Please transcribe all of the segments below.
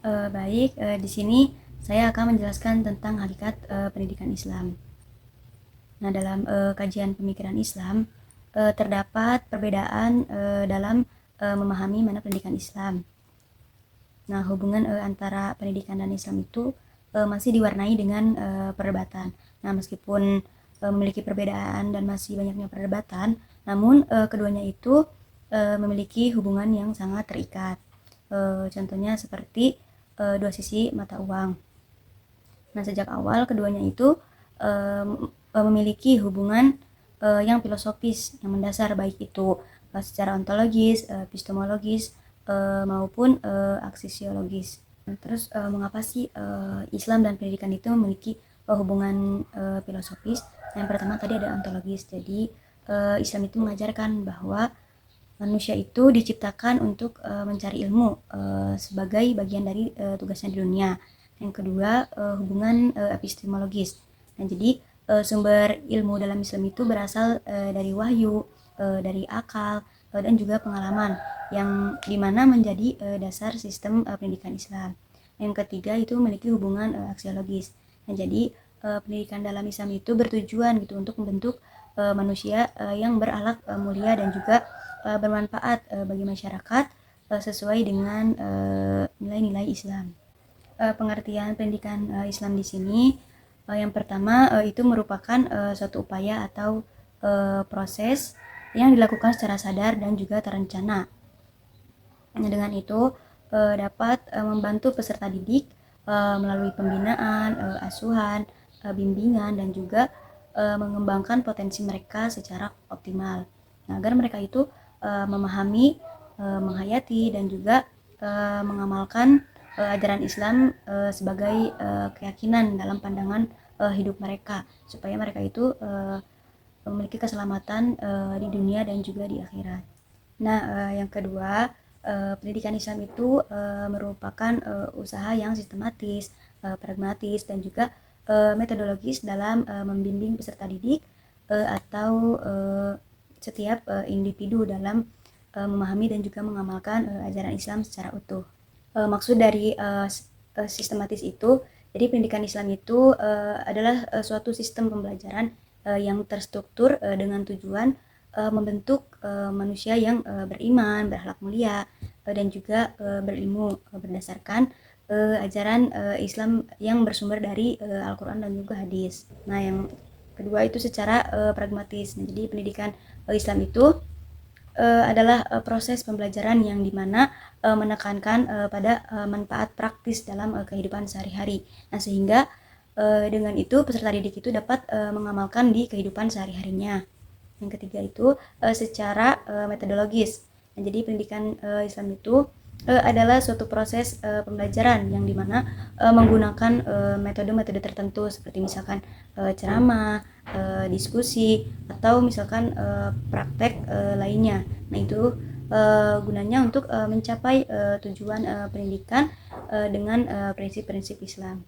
Baik, di sini saya akan menjelaskan tentang hakikat pendidikan Islam. Nah, dalam kajian pemikiran Islam terdapat perbedaan dalam memahami mana pendidikan Islam. Nah, hubungan antara pendidikan dan Islam itu masih diwarnai dengan perdebatan. Nah, meskipun memiliki perbedaan dan masih banyaknya perdebatan, namun keduanya itu memiliki hubungan yang sangat terikat. Contohnya seperti dua sisi mata uang. Nah, sejak awal keduanya itu memiliki hubungan yang filosofis, yang mendasar, baik itu secara ontologis, epistemologis, maupun aksisiologis. Nah, terus mengapa sih Islam dan pendidikan itu memiliki hubungan filosofis? Yang pertama tadi ada ontologis. Jadi Islam itu mengajarkan bahwa manusia itu diciptakan untuk mencari ilmu sebagai bagian dari tugasnya di dunia. Yang kedua, hubungan epistemologis. Nah, jadi sumber ilmu dalam Islam itu berasal dari wahyu, dari akal, dan juga pengalaman yang dimana menjadi dasar sistem pendidikan Islam. Yang ketiga itu memiliki hubungan aksiologis. Nah, jadi pendidikan dalam Islam itu bertujuan gitu untuk membentuk manusia yang berakhlak mulia dan juga bermanfaat bagi masyarakat sesuai dengan nilai-nilai Islam. Pengertian pendidikan Islam di sini yang pertama itu merupakan suatu upaya atau proses yang dilakukan secara sadar dan juga terencana. Dengan itu dapat membantu peserta didik melalui pembinaan, asuhan, bimbingan, dan juga mengembangkan potensi mereka secara optimal. Nah, agar mereka itu memahami, menghayati, dan juga mengamalkan ajaran Islam sebagai keyakinan dalam pandangan hidup mereka, supaya mereka itu memiliki keselamatan di dunia dan juga di akhirat. Nah, yang kedua, pendidikan Islam itu merupakan usaha yang sistematis, pragmatis, dan juga metodologis dalam membimbing peserta didik atau setiap individu dalam memahami dan juga mengamalkan ajaran Islam secara utuh. Maksud dari sistematis itu, jadi pendidikan Islam itu adalah suatu sistem pembelajaran yang terstruktur dengan tujuan membentuk manusia yang beriman, berakhlak mulia, dan juga berilmu berdasarkan ajaran Islam yang bersumber dari Al-Quran dan juga hadis. Nah, yang kedua itu secara pragmatis. Nah, jadi pendidikan Islam itu adalah proses pembelajaran yang dimana menekankan pada manfaat praktis dalam kehidupan sehari-hari. Nah, sehingga dengan itu peserta didik itu dapat mengamalkan di kehidupan sehari-harinya. Yang ketiga itu secara metodologis. Nah, jadi pendidikan Islam itu adalah suatu proses pembelajaran yang dimana menggunakan metode-metode tertentu seperti misalkan ceramah, diskusi, atau misalkan praktek lainnya. Nah, itu gunanya untuk mencapai tujuan pendidikan dengan prinsip-prinsip Islam.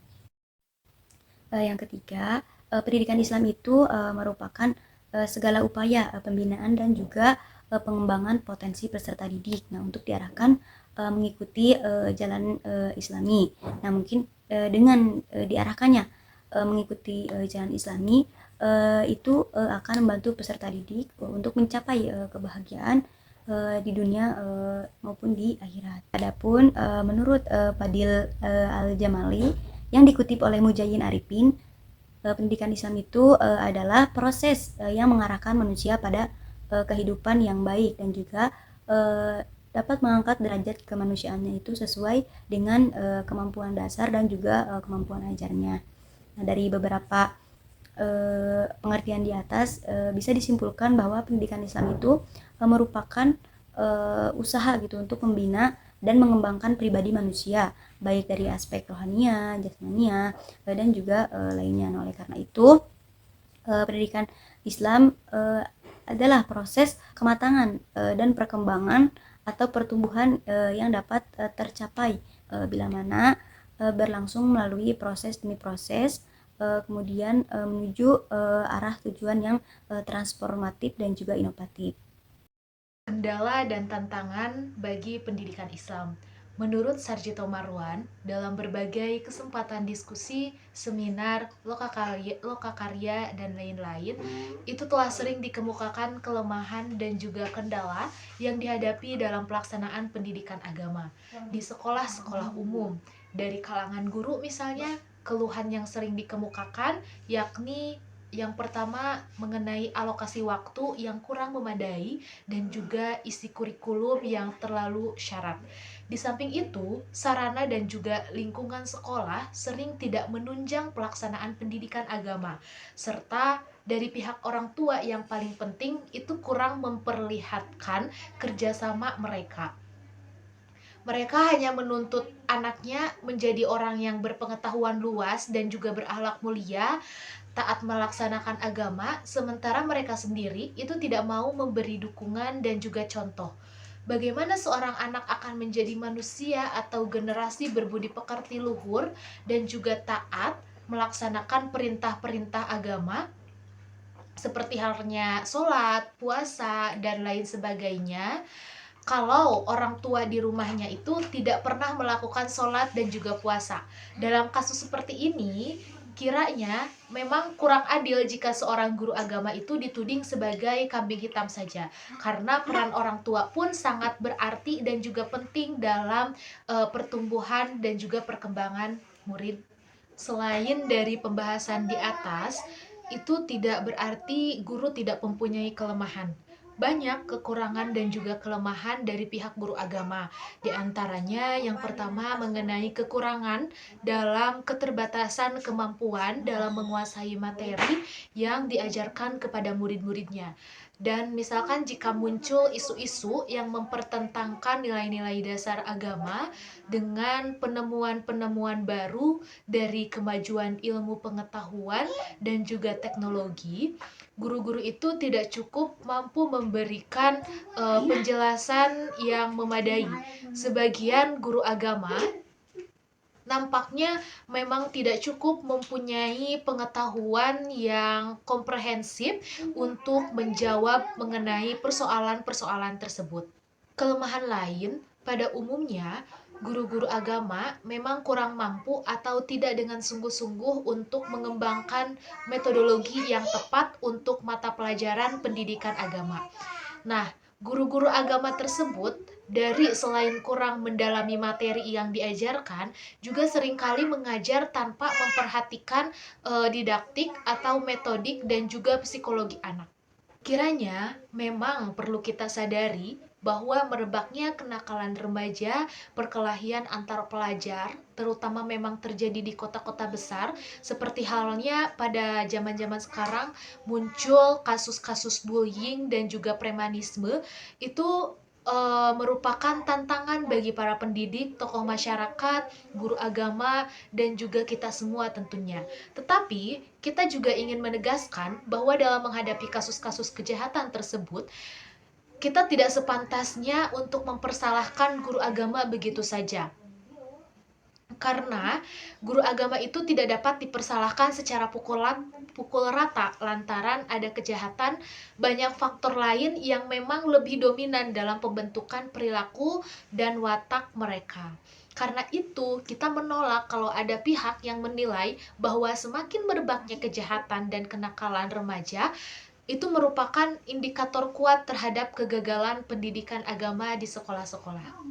Yang ketiga, pendidikan Islam itu merupakan segala upaya pembinaan dan juga pengembangan potensi peserta didik. Nah, untuk diarahkan mengikuti jalan Islami. Nah, mungkin dengan diarahkannya mengikuti jalan Islami itu akan membantu peserta didik untuk mencapai kebahagiaan di dunia maupun di akhirat. Adapun menurut Fadil Al-Jamali yang dikutip oleh Mujahidin Arifin, pendidikan Islam itu adalah proses yang mengarahkan manusia pada kehidupan yang baik dan juga dapat mengangkat derajat kemanusiaannya itu sesuai dengan kemampuan dasar dan juga kemampuan ajarnya. Nah, dari beberapa pengertian di atas bisa disimpulkan bahwa pendidikan Islam itu merupakan usaha gitu untuk membina dan mengembangkan pribadi manusia baik dari aspek rohania, jasmania, dan juga lainnya. Nah, oleh karena itu pendidikan Islam adalah proses kematangan dan perkembangan atau pertumbuhan yang dapat tercapai bila mana berlangsung melalui proses demi proses kemudian menuju arah tujuan yang transformatif dan juga inovatif. Kendala dan tantangan bagi pendidikan Islam. Menurut Sarjito Marwan, dalam berbagai kesempatan diskusi, seminar, lokakarya, dan lain-lain, itu telah sering dikemukakan kelemahan dan juga kendala yang dihadapi dalam pelaksanaan pendidikan agama di sekolah-sekolah umum. Dari kalangan guru misalnya, keluhan yang sering dikemukakan yakni yang pertama mengenai alokasi waktu yang kurang memadai dan juga isi kurikulum yang terlalu syarat. Di samping itu, sarana dan juga lingkungan sekolah sering tidak menunjang pelaksanaan pendidikan agama, serta dari pihak orang tua yang paling penting itu kurang memperlihatkan kerjasama mereka. Mereka hanya menuntut anaknya menjadi orang yang berpengetahuan luas dan juga berakhlak mulia, taat melaksanakan agama, sementara mereka sendiri itu tidak mau memberi dukungan dan juga contoh. Bagaimana seorang anak akan menjadi manusia atau generasi berbudi pekerti luhur dan juga taat melaksanakan perintah-perintah agama seperti halnya sholat, puasa, dan lain sebagainya, kalau orang tua di rumahnya itu tidak pernah melakukan sholat dan juga puasa. Dalam kasus seperti ini, kiranya memang kurang adil jika seorang guru agama itu dituding sebagai kambing hitam saja, karena peran orang tua pun sangat berarti dan juga penting dalam pertumbuhan dan juga perkembangan murid. Selain dari pembahasan di atas, itu tidak berarti guru tidak mempunyai kelemahan. Banyak kekurangan dan juga kelemahan dari pihak guru agama. Di antaranya yang pertama mengenai kekurangan dalam keterbatasan kemampuan dalam menguasai materi yang diajarkan kepada murid-muridnya. Dan misalkan jika muncul isu-isu yang mempertentangkan nilai-nilai dasar agama dengan penemuan-penemuan baru dari kemajuan ilmu pengetahuan dan juga teknologi, guru-guru itu tidak cukup mampu memberikan penjelasan yang memadai. Sebagian guru agama nampaknya memang tidak cukup mempunyai pengetahuan yang komprehensif untuk menjawab mengenai persoalan-persoalan tersebut. Kelemahan lain pada umumnya, guru-guru agama memang kurang mampu atau tidak dengan sungguh-sungguh untuk mengembangkan metodologi yang tepat untuk mata pelajaran pendidikan agama. Nah, guru-guru agama tersebut dari selain kurang mendalami materi yang diajarkan, juga seringkali mengajar tanpa memperhatikan didaktik atau metodik dan juga psikologi anak. Kiranya memang perlu kita sadari bahwa merebaknya kenakalan remaja, perkelahian antar pelajar, terutama memang terjadi di kota-kota besar, seperti halnya pada zaman-zaman sekarang muncul kasus-kasus bullying dan juga premanisme, itu merupakan tantangan bagi para pendidik, tokoh masyarakat, guru agama, dan juga kita semua tentunya. Tetapi, kita juga ingin menegaskan bahwa dalam menghadapi kasus-kasus kejahatan tersebut, kita tidak sepantasnya untuk mempersalahkan guru agama begitu saja. Karena guru agama itu tidak dapat dipersalahkan secara pukul rata lantaran ada kejahatan, banyak faktor lain yang memang lebih dominan dalam pembentukan perilaku dan watak mereka. Karena itu, kita menolak kalau ada pihak yang menilai bahwa semakin merebaknya kejahatan dan kenakalan remaja, itu merupakan indikator kuat terhadap kegagalan pendidikan agama di sekolah-sekolah.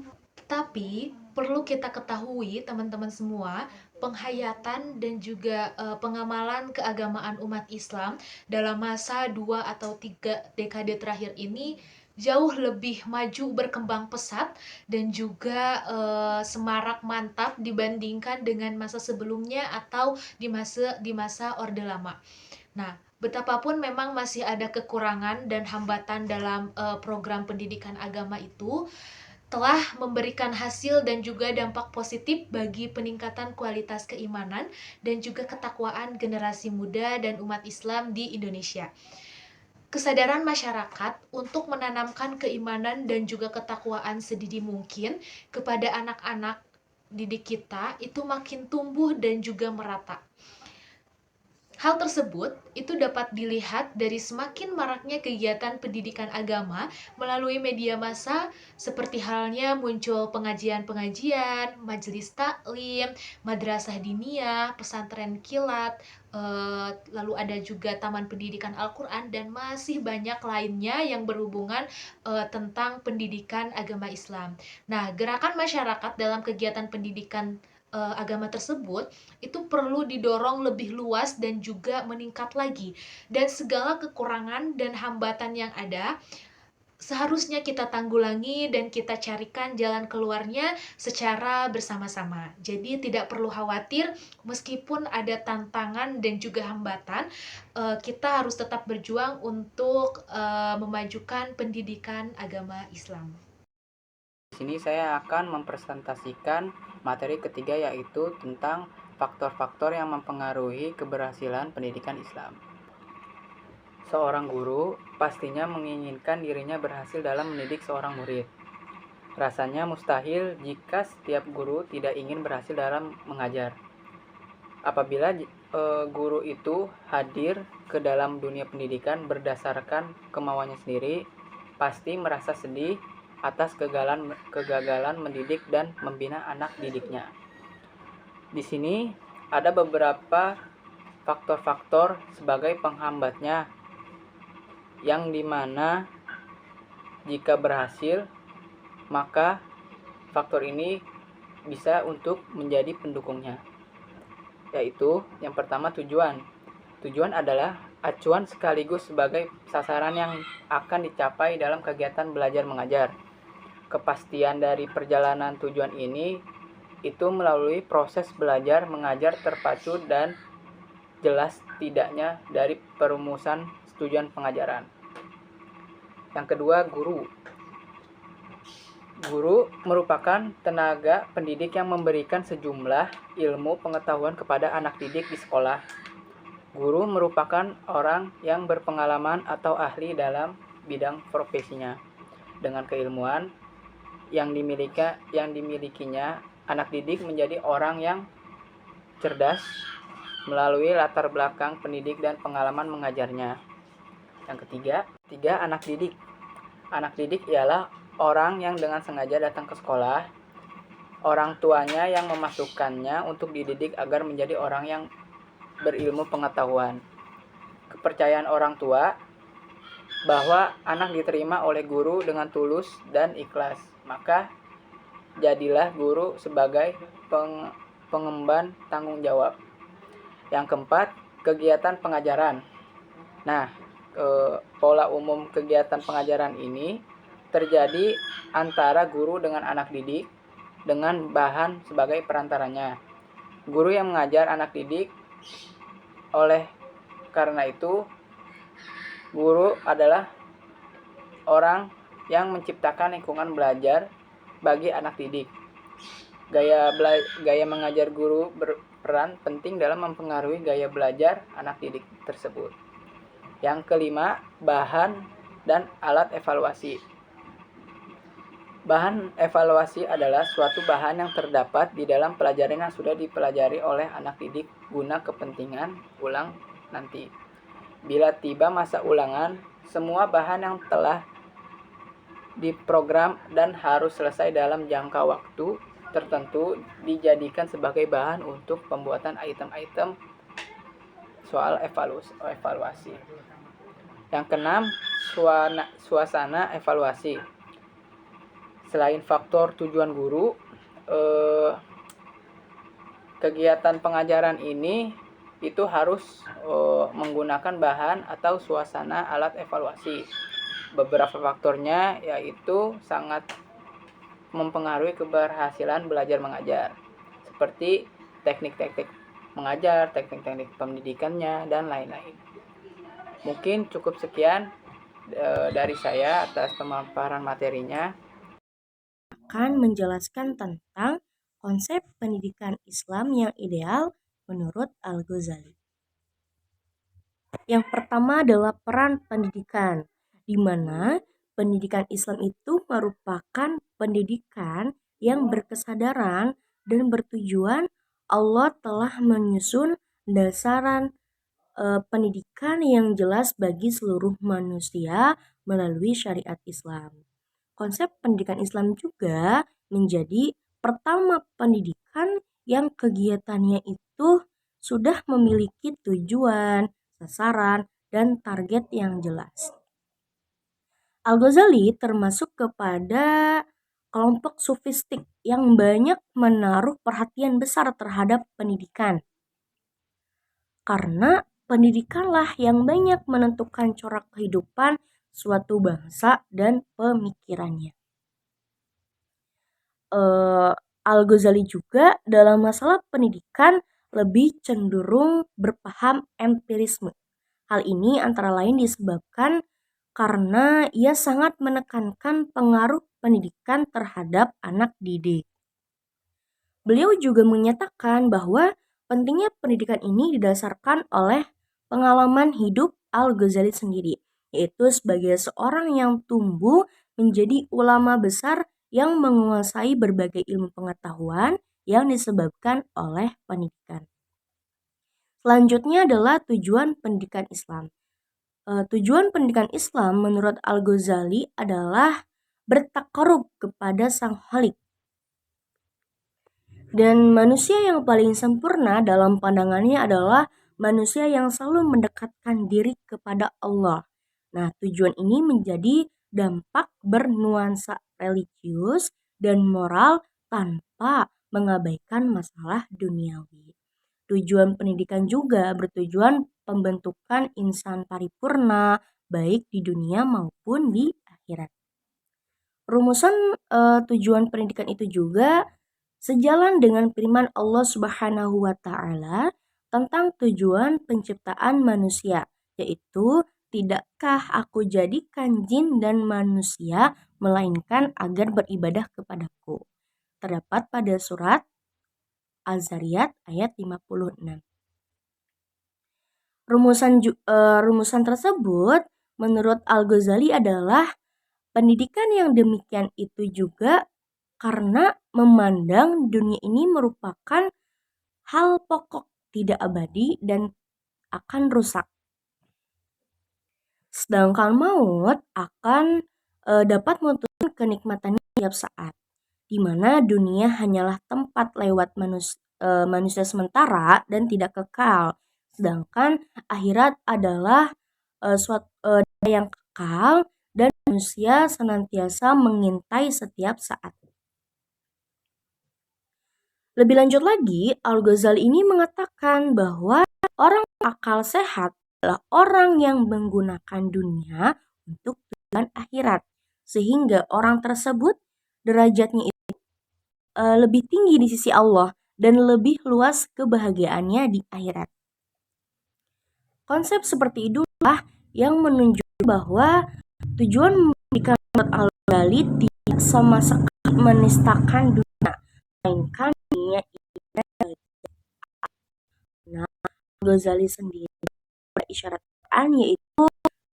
Tapi perlu kita ketahui teman-teman semua, penghayatan dan juga pengamalan keagamaan umat Islam dalam masa 2 atau 3 dekade terakhir ini jauh lebih maju berkembang pesat dan juga semarak mantap dibandingkan dengan masa sebelumnya atau di masa Orde Lama. Nah, betapapun memang masih ada kekurangan dan hambatan dalam program pendidikan agama itu, telah memberikan hasil dan juga dampak positif bagi peningkatan kualitas keimanan dan juga ketakwaan generasi muda dan umat Islam di Indonesia. Kesadaran masyarakat untuk menanamkan keimanan dan juga ketakwaan sedini mungkin kepada anak-anak didik kita itu makin tumbuh dan juga merata. Hal tersebut itu dapat dilihat dari semakin maraknya kegiatan pendidikan agama melalui media massa, seperti halnya muncul pengajian-pengajian, majelis taklim, madrasah diniyah, pesantren kilat, lalu ada juga taman pendidikan Al-Quran, dan masih banyak lainnya yang berhubungan tentang pendidikan agama Islam. Nah, gerakan masyarakat dalam kegiatan pendidikan agama tersebut itu perlu didorong lebih luas dan juga meningkat lagi. Dan segala kekurangan dan hambatan yang ada seharusnya kita tanggulangi dan kita carikan jalan keluarnya secara bersama-sama. Jadi tidak perlu khawatir, meskipun ada tantangan dan juga hambatan, kita harus tetap berjuang untuk memajukan pendidikan agama Islam. Di sini saya akan mempresentasikan materi ketiga, yaitu tentang faktor-faktor yang mempengaruhi keberhasilan pendidikan Islam. Seorang guru pastinya menginginkan dirinya berhasil dalam mendidik seorang murid. Rasanya mustahil jika setiap guru tidak ingin berhasil dalam mengajar. Apabila guru itu hadir ke dalam dunia pendidikan berdasarkan kemauannya sendiri, pasti merasa sedih atas kegagalan mendidik dan membina anak didiknya. Di sini ada beberapa faktor-faktor sebagai penghambatnya, yang dimana jika berhasil, maka faktor ini bisa untuk menjadi pendukungnya, yaitu yang pertama tujuan. Tujuan adalah acuan sekaligus sebagai sasaran yang akan dicapai dalam kegiatan belajar mengajar. Kepastian dari perjalanan tujuan ini itu melalui proses belajar mengajar terpacu dan jelas tidaknya dari perumusan tujuan pengajaran. Yang kedua, guru. Guru merupakan tenaga pendidik yang memberikan sejumlah ilmu pengetahuan kepada anak didik di sekolah. Guru merupakan orang yang berpengalaman atau ahli dalam bidang profesinya. Dengan keilmuan yang dimilikinya, anak didik menjadi orang yang cerdas melalui latar belakang pendidik dan pengalaman mengajarnya. Yang ketiga, anak didik. Anak didik ialah orang yang dengan sengaja datang ke sekolah. Orang tuanya yang memasukkannya untuk dididik agar menjadi orang yang berilmu pengetahuan. Kepercayaan orang tua bahwa anak diterima oleh guru dengan tulus dan ikhlas, maka jadilah guru sebagai pengemban tanggung jawab. Yang keempat, kegiatan pengajaran. Nah, pola umum kegiatan pengajaran ini terjadi antara guru dengan anak didik dengan bahan sebagai perantaranya. Guru yang mengajar anak didik. Oleh karena itu, guru adalah orang yang menciptakan lingkungan belajar bagi anak didik. Gaya mengajar guru berperan penting dalam mempengaruhi gaya belajar anak didik tersebut. Yang kelima, bahan dan alat evaluasi. Bahan evaluasi adalah suatu bahan yang terdapat di dalam pelajaran yang sudah dipelajari oleh anak didik guna kepentingan ulang nanti. Bila tiba masa ulangan, semua bahan yang telah diprogram dan harus selesai dalam jangka waktu tertentu dijadikan sebagai bahan untuk pembuatan item-item soal evaluasi. Yang keenam, suasana evaluasi. Selain faktor tujuan guru, kegiatan pengajaran ini itu harus menggunakan bahan atau suasana alat evaluasi. Beberapa faktornya yaitu sangat mempengaruhi keberhasilan belajar mengajar, seperti teknik-teknik mengajar, teknik-teknik pendidikannya, dan lain-lain. Mungkin cukup sekian dari saya atas pemaparan materinya. Akan menjelaskan tentang konsep pendidikan Islam yang ideal menurut Al-Ghazali. Yang pertama adalah peran pendidikan, di mana pendidikan Islam itu merupakan pendidikan yang berkesadaran dan bertujuan. Allah telah menyusun dasaran pendidikan yang jelas bagi seluruh manusia melalui syariat Islam. Konsep pendidikan Islam juga menjadi pertama pendidikan yang kegiatannya itu sudah memiliki tujuan, sasaran, dan target yang jelas. Al-Ghazali termasuk kepada kelompok sufistik yang banyak menaruh perhatian besar terhadap pendidikan. Karena pendidikanlah yang banyak menentukan corak kehidupan suatu bangsa dan pemikirannya. Al-Ghazali juga dalam masalah pendidikan lebih cenderung berpaham empirisme. Hal ini antara lain disebabkan karena ia sangat menekankan pengaruh pendidikan terhadap anak didik. Beliau juga menyatakan bahwa pentingnya pendidikan ini didasarkan oleh pengalaman hidup Al-Ghazali sendiri, yaitu sebagai seorang yang tumbuh menjadi ulama besar yang menguasai berbagai ilmu pengetahuan yang disebabkan oleh pendidikan. Selanjutnya adalah tujuan pendidikan Islam. Tujuan pendidikan Islam menurut Al-Ghazali adalah bertakarub kepada Sang Khalik. Dan manusia yang paling sempurna dalam pandangannya adalah manusia yang selalu mendekatkan diri kepada Allah. Nah, tujuan ini menjadi dampak bernuansa religius dan moral tanpa mengabaikan masalah duniawi. Tujuan pendidikan juga bertujuan pembentukan insan paripurna baik di dunia maupun di akhirat. Rumusan tujuan pendidikan itu juga sejalan dengan firman Allah Subhanahu wa taala tentang tujuan penciptaan manusia, yaitu tidakkah aku jadikan jin dan manusia melainkan agar beribadah kepadaku. Terdapat pada surat Az-Zariyat ayat 56. Rumusan tersebut menurut Al-Ghazali adalah pendidikan yang demikian itu juga karena memandang dunia ini merupakan hal pokok, tidak abadi dan akan rusak. Sedangkan maut akan dapat menuntut kenikmatannya setiap saat, di mana dunia hanyalah tempat lewat manusia sementara dan tidak kekal. Sedangkan akhirat adalah suatu yang kekal dan manusia senantiasa mengintai setiap saat. Lebih lanjut lagi, Al-Ghazali ini mengatakan bahwa orang akal sehat adalah orang yang menggunakan dunia untuk tujuan akhirat, sehingga orang tersebut derajatnya itu lebih tinggi di sisi Allah dan lebih luas kebahagiaannya di akhirat. Konsep seperti itulah yang menunjukkan bahwa tujuan pendidikan Al-Ghazali tidak sama sekali menistakan dunia, melainkan dunia ini. Nah, Al-Ghazali sendiri berisyaratkan yaitu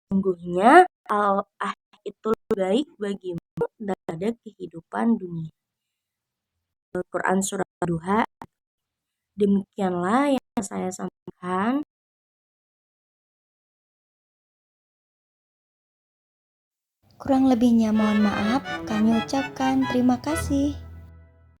sungguhnya al-akhir itu lebih baik bagimu daripada kehidupan dunia. Quran Surah Duha. Demikianlah yang saya sampaikan. Kurang lebihnya mohon maaf, kami ucapkan terima kasih.